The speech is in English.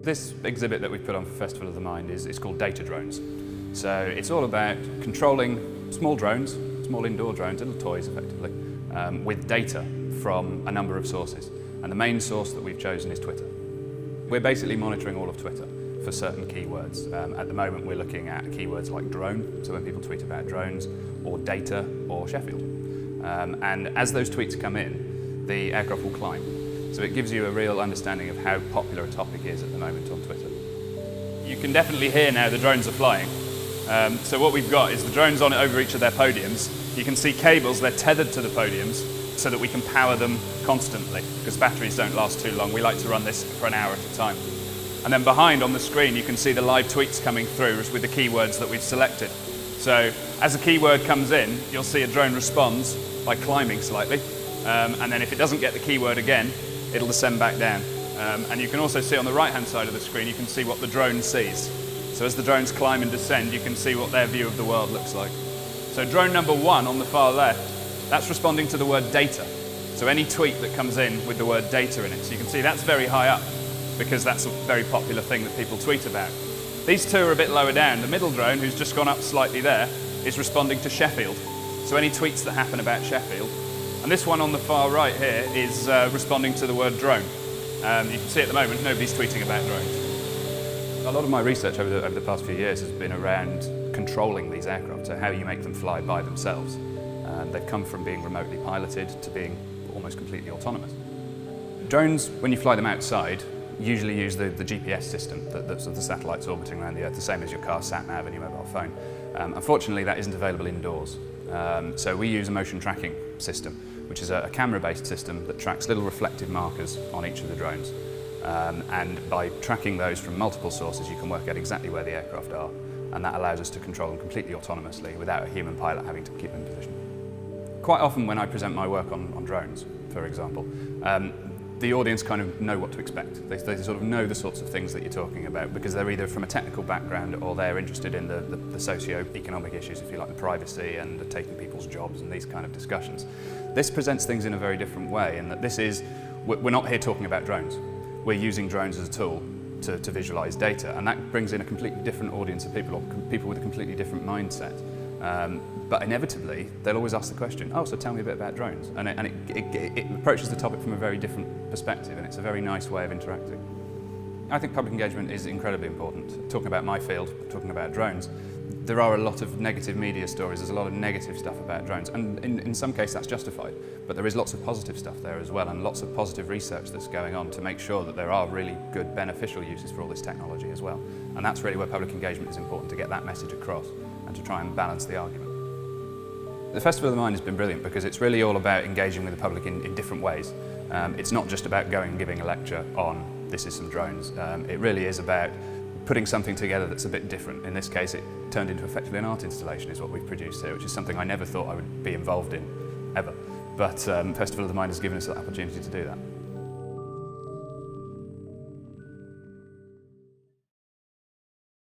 This exhibit that we've put on for Festival of the Mind is called Datadrones. So it's all about controlling small drones, small indoor drones, little toys effectively, with data from a number of sources. And the main source that we've chosen is Twitter. We're basically monitoring all of Twitter for certain keywords. At the moment we're looking at keywords like drone, so when people tweet about drones, or data, or Sheffield. And as those tweets come in, the aircraft will climb. So it gives you a real understanding of how popular a topic is at the moment on Twitter. You can definitely hear now the drones are flying. So what we've got is the drones on over each of their podiums. You can see cables, they're tethered to the podiums so that we can power them constantly because batteries don't last too long. We like to run this for an hour at a time. And then behind on the screen you can see the live tweets coming through with the keywords that we've selected. So as a keyword comes in, you'll see a drone responds by climbing slightly. And then if it doesn't get the keyword again, it'll descend back down. And you can also see on the right hand side of the screen, you can see what the drone sees. So as the drones climb and descend, you can see what their view of the world looks like. So drone number 1 on the far left, that's responding to the word data. So any tweet that comes in with the word data in it. So you can see that's very high up because that's a very popular thing that people tweet about. These two are a bit lower down. The middle drone, who's just gone up slightly there, is responding to Sheffield. So any tweets that happen about Sheffield. And this one on the far right here is responding to the word drone. You can see at the moment nobody's tweeting about drones. A lot of my research over the past few years has been around controlling these aircraft, so how you make them fly by themselves. They've come from being remotely piloted to being almost completely autonomous. Drones, when you fly them outside, usually use the GPS system, that's the satellites orbiting around the Earth, the same as your car sat-nav and your mobile phone. Unfortunately, that isn't available indoors. So we use a motion tracking system, which is a camera-based system that tracks little reflective markers on each of the drones. And by tracking those from multiple sources, you can work out exactly where the aircraft are, and that allows us to control them completely autonomously without a human pilot having to keep them in position. Quite often when I present my work on drones, for example, the audience kind of know what to expect. They sort of know the sorts of things that you're talking about because they're either from a technical background or they're interested in the socio-economic issues, if you like, the privacy and taking people's jobs and these kind of discussions. This presents things in a very different way in that we're not here talking about drones. We're using drones as a tool to visualise data, and that brings in a completely different audience of people, or people with a completely different mindset. But inevitably, they'll always ask the question, oh, so tell me a bit about drones. And it approaches the topic from a very different perspective, and it's a very nice way of interacting. I think public engagement is incredibly important. Talking about my field, talking about drones, there are a lot of negative media stories, there's a lot of negative stuff about drones, and in some cases that's justified, but there is lots of positive stuff there as well, and lots of positive research that's going on to make sure that there are really good beneficial uses for all this technology as well. And that's really where public engagement is important, to get that message across and to try and balance the argument. The Festival of the Mind has been brilliant because it's really all about engaging with the public in different ways. It's not just about going and giving a lecture on this is some drones. It really is about putting something together that's a bit different. In this case, it turned into effectively an art installation is what we've produced here, which is something I never thought I would be involved in, ever. But Festival of the Mind has given us that opportunity to do that.